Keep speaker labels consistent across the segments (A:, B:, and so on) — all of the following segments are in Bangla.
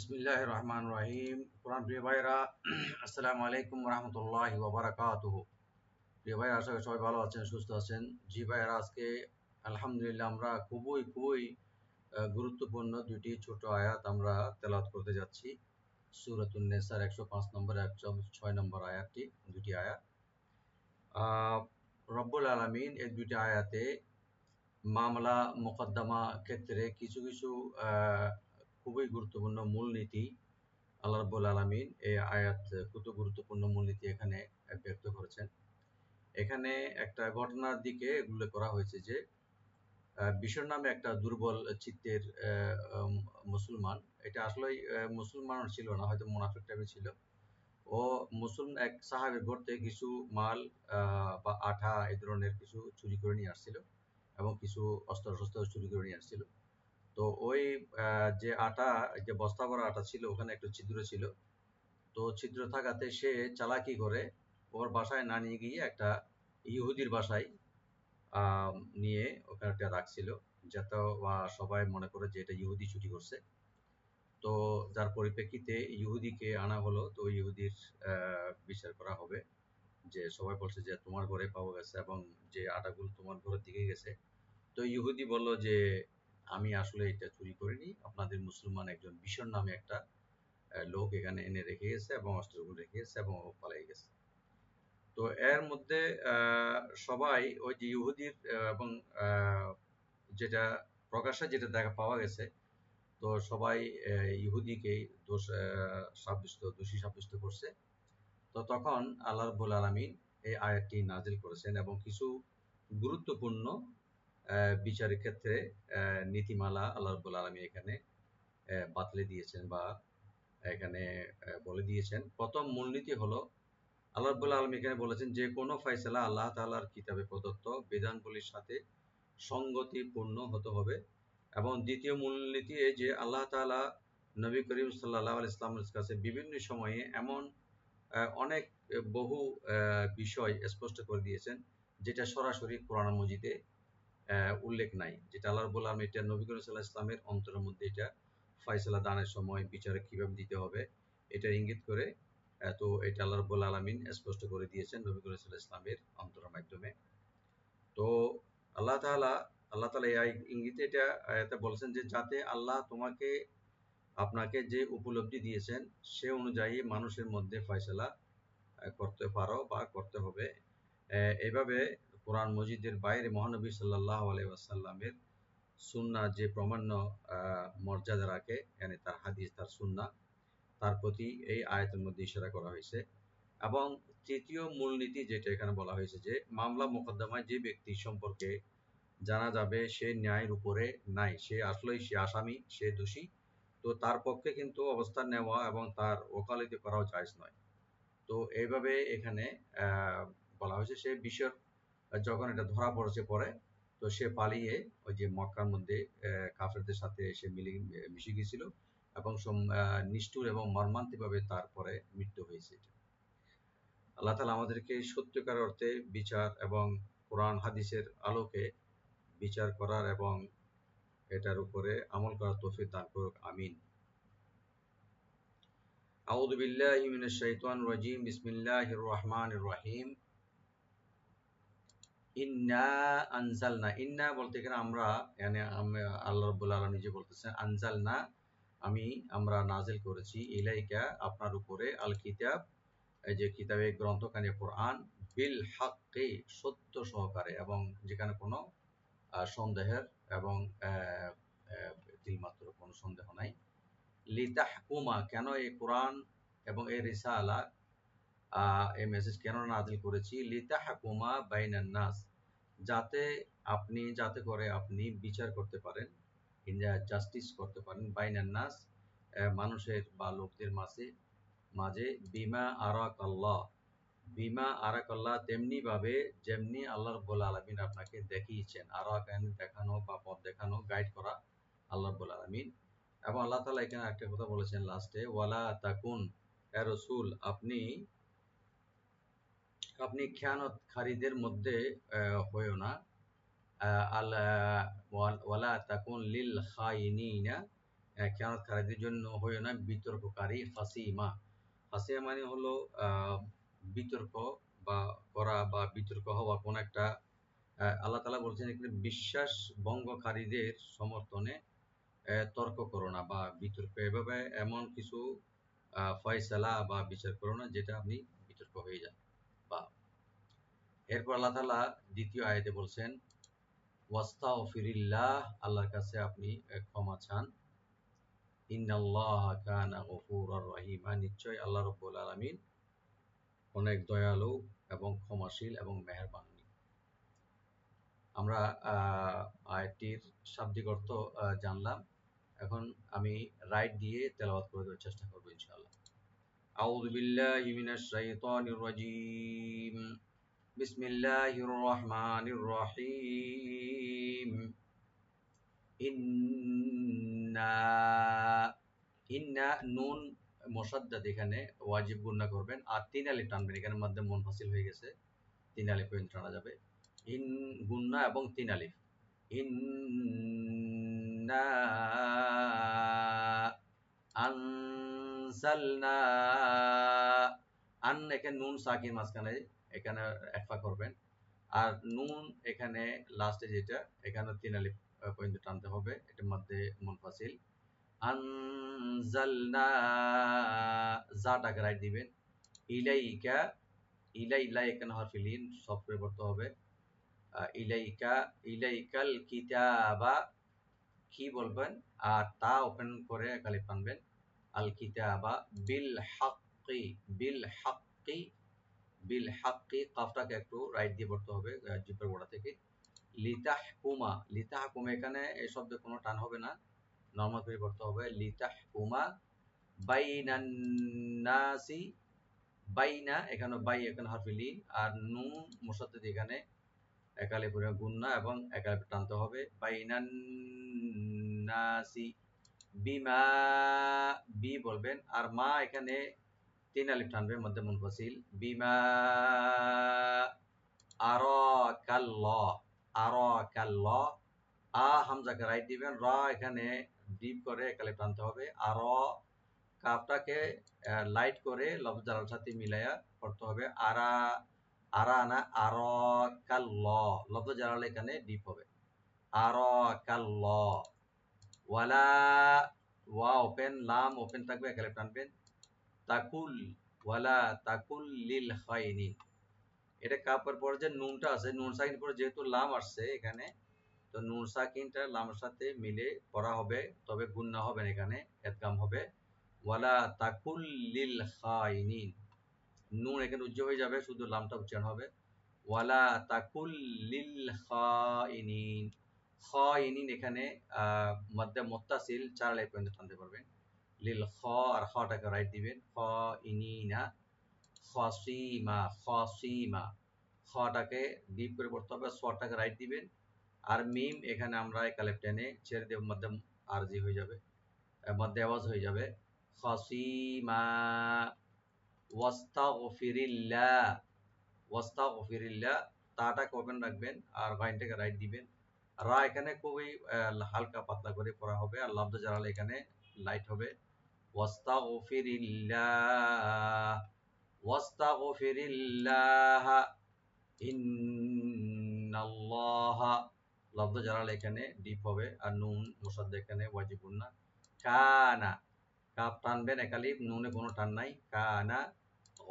A: বিসমিল্লাহির রহমানির রহিম। কোরআন প্রিয় ভাইরা, আসসালামু আলাইকুম রহমতুল্লাহি ওয়া বারাকাতুহু। প্রিয় ভাইরা, আশা করি সবাই ভালো আছেন, সুস্থ আছেন। জি ভাইরা, আজকে আলহামদুলিল্লাহ আমরা খুবই গুরুত্বপূর্ণ দুটি ছোট আয়াত আমরা তেলাওয়াত করতে যাচ্ছি। সূরাতুন নিসার 105 নম্বর 106 নম্বর আয়াতটি, দুটি আয়াত। রব্বুল আলামিন এই দুটি আয়াতে মামলা মোকদ্দমা ক্ষেত্রে কিছু খুবই গুরুত্বপূর্ণ মূলনীতি আল্লাহ রাব্বুল আলামিন এই আয়াত কত গুরুত্বপূর্ণ মূলনীতি এখানে ব্যক্ত করেছেন। এখানে একটা ঘটনার দিকে উল্লেখ করা হয়েছে যে বিশর নামে একটা দুর্বল চিত্তের মুসলমান, এটা আসলেই মুসলমান ছিল না, হয়তো মুনাফিক টাইপের ছিল। ও মুসলিম এক সাহাবীর ঘর থেকে কিছু মাল বা আঠা এই ধরনের কিছু চুরি করে নিয়ে আসছিল এবং কিছু অস্ত্র চুরি করে নিয়ে আসছিল। তো ওই যে আটা, যে বস্তা ভরা আটা ছিল, ওখানে একটু ছিদ্র ছিল। তো ছিদ্র থাকাতে সে চালাকি করে ওর বাসায় না নিয়ে গিয়ে একটা ইহুদির বাসায় নিয়ে ওখানে একটা রাখছিল, যাতে সবাই মনে করে যে এটা ইহুদি চুরি করছে। তো যার পরিপ্রেক্ষিতে ইহুদিকে আনা হলো। তো ইহুদির বিচার করা হবে, যে সবাই বলছে যে তোমার ঘরে পাওয়া গেছে এবং যে আটাগুলো তোমার ঘরের দিকে গেছে। তো ইহুদি বলল যে আমি আসলে এটা চুরি করিনি, আপনাদের মুসলমান একজন বিশর নামে একটা লোক এখানে এনে রেখে গেছে এবং অস্ত্রগুলো রেখে গেছে এবং ও পালিয়ে গেছে। তো এর মধ্যে সবাই ওই যে ইহুদির এবং যেটা প্রকাশ্যে যেটা দেখা পাওয়া গেছে, তো সবাই ইহুদিকেই দোষী সাব্যস্ত করছে। তো তখন আল্লাহ রাব্বুল আলামিন এই আয়াতটি নাজিল করেছেন এবং কিছু গুরুত্বপূর্ণ বিচারের ক্ষেত্রে নীতিমালা আল্লাহ রাব্বুল আলামিন এখানে বাতলে দিয়েছেন বা এখানে বলে দিয়েছেন। প্রথম মূলনীতি হলো, আল্লাহ রাব্বুল আলামিন এখানে বলেছেন যে কোনো ফয়সালা আল্লাহ তাআলার কিতাবে প্রদত্ত বিধানগুলির সাথে সঙ্গতিপূর্ণ হতে হবে। এবং দ্বিতীয় মূলনীতি এই যে আল্লাহ তাআলা নবী করিম সাল্লাল্লাহু আলাইহি ওয়াসাল্লামের কাছে বিভিন্ন সময়ে এমন অনেক বহু বিষয় স্পষ্ট করে দিয়েছেন যেটা সরাসরি কোরআন মজিদে উল্লেখ নাই, যেটা আল্লাহ রাব্বুল আলামিন এটা নবী করিম সাল্লাল্লাহু আলাইহি ওয়াসাল্লামের অন্তরের মধ্যে এটা ফয়সালা দানের সময় বিচারে কিভাবে দিতে হবে এটা ইঙ্গিত করে। তো এটা আল্লাহ রাব্বুল আলামিন স্পষ্ট করে দিয়েছেন নবী করিম সাল্লাল্লাহু আলাইহি ওয়াসাল্লামের অন্তরের মাধ্যমে। তো আল্লাহ তাআলা এই ইঙ্গিতে এটা আয়াতে বলেছেন যে যাতে আল্লাহ আপনাকে যে উপলব্ধি দিয়েছেন সে অনুযায়ী মানুষের মধ্যে ফয়সালা করতে পারো বা করতে হবে। এভাবে কোরআন মজিদের বাইরে মহানবী সাল্লাল্লাহু আলাইহি ওয়াসাল্লামের সুন্নাহ যে প্রামাণ্য মর্যাদা রাখে, মানে তার হাদিস, তার সুন্নাহ, তার প্রতি এই আয়াতের মধ্যে ইশারা করা হয়েছে। এবং তৃতীয় মূলনীতি যেটা এখানে বলা হয়েছে যে মামলা মোকদ্দমায় যে ব্যক্তি সম্পর্কে জানা যাবে সে ন্যায়ের উপরে নাই, সে আসলেই সে আসামি, সে দোষী, তো তার পক্ষে কিন্তু অবস্থান নেওয়া এবং তার ওকালতি করাও জায়েজ নয়। তো এইভাবে এখানে বলা হয়েছে সে বিষয় যখন এটা ধরা পড়েছে পরে, তো সে পালিয়ে ওই যে মক্কার মধ্যে কাফেরদের সাথে এসে মিশে গিয়েছিল এবং নিষ্ঠুর এবং মর্মান্তিকভাবে তারপরে মৃত্যু হয়েছে। আল্লাহ তাআলা আমাদেরকে সত্যিকার অর্থে বিচার এবং কোরআন হাদিসের আলোকে বিচার করার এবং এটার উপরে আমল করার তৌফিক দান করুক, আমিন। আউযু বিল্লাহি মিনাশ শাইতানির রাজীম। বিসমিল্লাহির রহমানির রহিম। ইন্না আনজালনা, ইন্না বলতে এখানে আমরা, মানে আল্লাহ রাব্বুল আলামিন নিজে বলতেছেন আনজালনা, আমরা নাজিল করেছি, ইলাইকা আপনার উপরে, আল কিতাব এই যে কিতাবে গ্রন্থখানি কোরআন, বিল হাক্কি সত্য সহকারে, এবং যেখানে কোনো সন্দেহের এবং তিলমাত্র কোনো সন্দেহ নাই। লিতাহকুমা, কেন এই কোরআন এবং এই রিসালা, এই মেসেজ কেন নাজিল করেছি? লিতাহকুমা বাইনান নাস, যাতে করে আপনি বিচার করতে পারেন, জাস্টিস করতে পারেন, বাইনান নাস মানুষের বা লোকদের মাঝে বিমা আরাকাল্লাহ তেমনি ভাবে যেমনি আল্লাহ রাব্বুল আলামিন আপনাকে দেখিয়েছেন। দেখানো বা পথ দেখানো, গাইড করা আল্লাহ রাব্বুল আলামিন। এবং আল্লাহ তাআলা এখানে একটা কথা বলেছেন লাস্টে, ওয়ালা তাকুন, হে রাসূল আপনি খেয়ানতকারীদের মধ্যে হইও না। ওয়ালা তাকুন লিল খাইনিনা খেয়ানতকারীদের জন্য হইও না বিতর্ককারী হাসিমা। হাসিমা মানে হলো বিতর্ক বা করা বা বিতর্ক হওয়া কোন একটা আল্লাহ তাআলা বলছেন এখানে বিশ্বাস ভঙ্গকারীদের সমর্থনে তর্ক করো না বা বিতর্ক এভাবে এমন কিছু ফয়সালা বা বিচার করো না যেটা আপনি বিতর্ক হয়ে যান। বা এরপর আল্লাহ তাআলা দ্বিতীয় আয়াতে বলছেন ওয়াস্তাগফিরিল্লাহ, আল্লাহর কাছে আপনি ক্ষমা চান। ইন্নাল্লাহা কানা গফুরার রহিমা, নিশ্চয় আল্লাহ রাব্বুল আলামিন অনেক দয়ালু এবং ক্ষমাশীল এবং মেহেরবান। আমরা আয়াতটির শাব্দিক অর্থ জানলাম। এখন আমি রাইট দিয়ে তেলাওয়াত করে দেওয়ার চেষ্টা করব ইনশাআল্লাহ। আউযু বিল্লাহি মিনাশ শাইতানির রাজীম। বিসমিল্লাহির রহমানির রহিম। ইন্না ইন্না নুন মুসাদ্দাদ, এখানে ওয়াজিব গুণনা করবেন আর 3 আলিফ টানবেন। এখানে মধ্যে মুনফাসিল হয়ে গেছে, 3 আলিফ পর্যন্ত টানা যাবে। ইন গুণনা এবং 3 আলিফ। ইন্না আনসালনা, এখানে নুন সাকিন মাঝখানে এখানে একফা করবেন। আর নুন এখানে লাস্টে যেটা, এখানে 3 আলিফ পর্যন্ত টানতে হবে, এটার মধ্যে মুনফাসিল। আনজালনা, জাটাকে রাইট দিবেন। ইলাইকা, ইলা এখানে হরফে লিন সব পরিবর্তন হবে। ইলাইকা, ইলাইকাল কিতাবা, কি বলবেন আর তা ওপেন করে একালিফ টানবেন। আল কিতাবা বিল হাক্কি, বিল হাক্কি, বিল হাক্কি, কাফটাকে একটু রাইট দিয়ে পড়তে হবে জিব্বার গোড়া থেকে। লিতাহকুমা, লিতাহকুমা এখানে এই শব্দে কোনো টান হবে না, নরমাল করে পড়তে হবে। লিতাহকুমা বাইনান নাসি, বাইনা এখানে বাই এখানে হরফে লিন আর নুন মুসাদ্দাদ এখানে একালে পুরো গুণনা এবং একালে টানতে হবে। বাইনান নাসি বিমা, বি বলবেন আর মা এখানে 3 আলিফ টানবে মধ্যে মুনফাসিল। বিমা আরাকাল্লাহ, আরাকাল্লাহ, আ হামজাকে রাইট দিবেন। রা এখানে ডিপ করে একালে টানতে হবে। আর কাফটাকে লাইট করে লফজ জালার সাথে মিলায়া পড়তে হবে। আরা, আরানা, আরাকাল্লাহ, লফজ জালাল এখানে ডিপ হবে। আরাকাল্লাহ। ওয়ালা, ওয়া ওপেন, লাম ওপেন থাকবে, একালে টানবেন। তাকুল, ওয়ালা তাকুল লিল খাইনিন, এটা কাপের পরে যে নুনটা আছে, নুন সাকিন পরে যেহেতু লাম আসছে এখানে, তো নুন সাকিনটা লামের সাথে মিলে পড়া হবে, তবে গুণনা হবে না, এখানে ইদগাম হবে। ওয়ালা তাকুল লিল খাইনিন, নুন এখানে উজ্জ হয়ে যাবে, শুধু লামটা উচ্চারণ হবে। ওয়ালা তাকুল লিল খাইনিন, খাইনিন এখানে মধ্যে মুত্তাসিল 4 আলিফ পর্যন্ত টানতে পারবেন। লিল খ আর খটাকে রাইট দিবেন। খাইনিনা, খাসিমা, খাসিমা, খটাকে ডিপ করে পড়তে হবে, সটাকে রাইট দিবেন। আর মিম এখানে আমরা একালেপ টেনে ছেড়ে দেব, মধ্যে আরজি হয়ে যাবে, মধ্যে আওয়াজ হয়ে যাবে। খাসিমা ওয়াস্তাগফিরিল্লাহ, ওয়াস্তাগফিরিল্লাহ, তাটাকে ওপেন রাখবেন আর গাইনটাকে রাইট দিবেন। রা এখানে খুবই হালকা পাতলা করে পড়া হবে আর লফজ জালাল এখানে লাইট হবে। ওয়াস্তাগফিরিল্লাহ, ওয়াস্তাগফিরিল্লাহ, ইন্নাল্লাহা, লফজ জালাল এখানে ডিপ হবে আর নুন মুসাদ্দাদ এখানে ওয়াজিব গুণনা। কানা, কাফ টানবেন একালিফ, নুনে কোনো টান নাই। কানা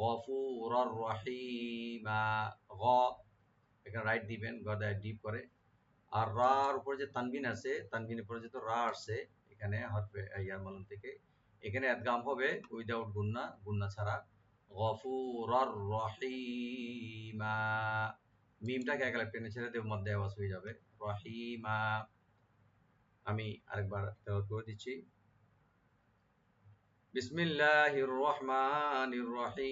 A: গফুরার রহিমা, গ এখানে রাইট দিবেন, গদায় ডিপ করে। আর রার উপরে যে তানবিন আছে, তানবিনের উপরে যেহেতু রা আসছে এখানে হরফে ইয়ার মালুম থেকে, এখানে ইদগাম হবে উইদাউট গুণনা, গুণনা ছাড়া। গফুরার রহিমা, মিমটাকে একালে টেনে ছেড়ে দেব, মধ্যে আওয়াজ হয়ে যাবে। রহিমা, আমি আরেকবার তেলাওয়াত করে দিচ্ছি। বিসমিল্লাহির রহমানির রহিম।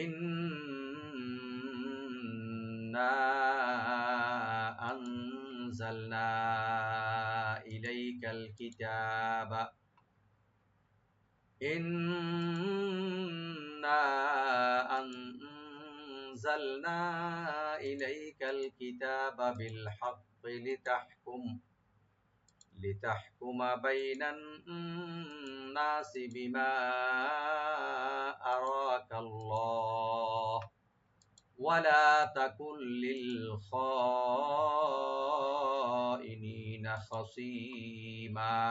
A: ইন্না আনজালনা ইলাইকাল কিতাবা, ইন্না আনজালনা ইলাইকাল কিতাবা বিল হক, لتحكم بين الناس بما أراك الله ولا تكن للخائنين خصيما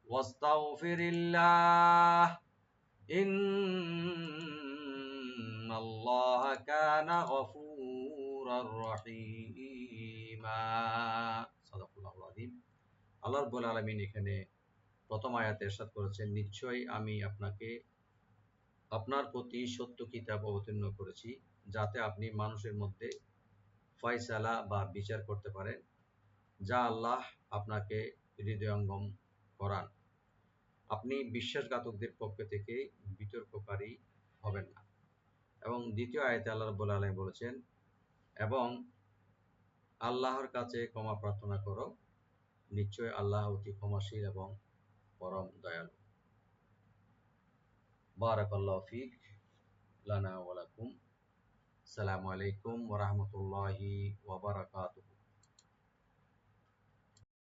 A: واستغفر الله إن الله كان غفورا رحيما সাদাকাল্লাহুল আযীম। আল্লাহ রাব্বুল আলামিন এখানে প্রথম আয়াতে ইরশাদ করেছেন, নিশ্চয়ই আমি আপনাকে আপনার প্রতি সত্য কিতাব অবতীর্ণ করেছি যাতে আপনি মানুষের মধ্যে ফয়সালা বা বিচার করতে পারেন, যা আল্লাহ আপনাকে হৃদয়ঙ্গম করান। আপনি বিশ্বাসঘাতকদের পক্ষ থেকে বিতর্ককারী হবেন না। এবং দ্বিতীয় আয়াতে আল্লাহ রাব্বুল আলামিন বলেছেন, এবং আল্লাহর কাছে ক্ষমা প্রার্থনা করো, নিশ্চয় আল্লাহ অতি ক্ষমাশীল এবং পরম দয়ালু। বারাকাল্লাহু ফিক লানা ওয়া লাকুম। আসসালামু আলাইকুম ওয়া রাহমাতুল্লাহি ওয়া বারাকাতুহু।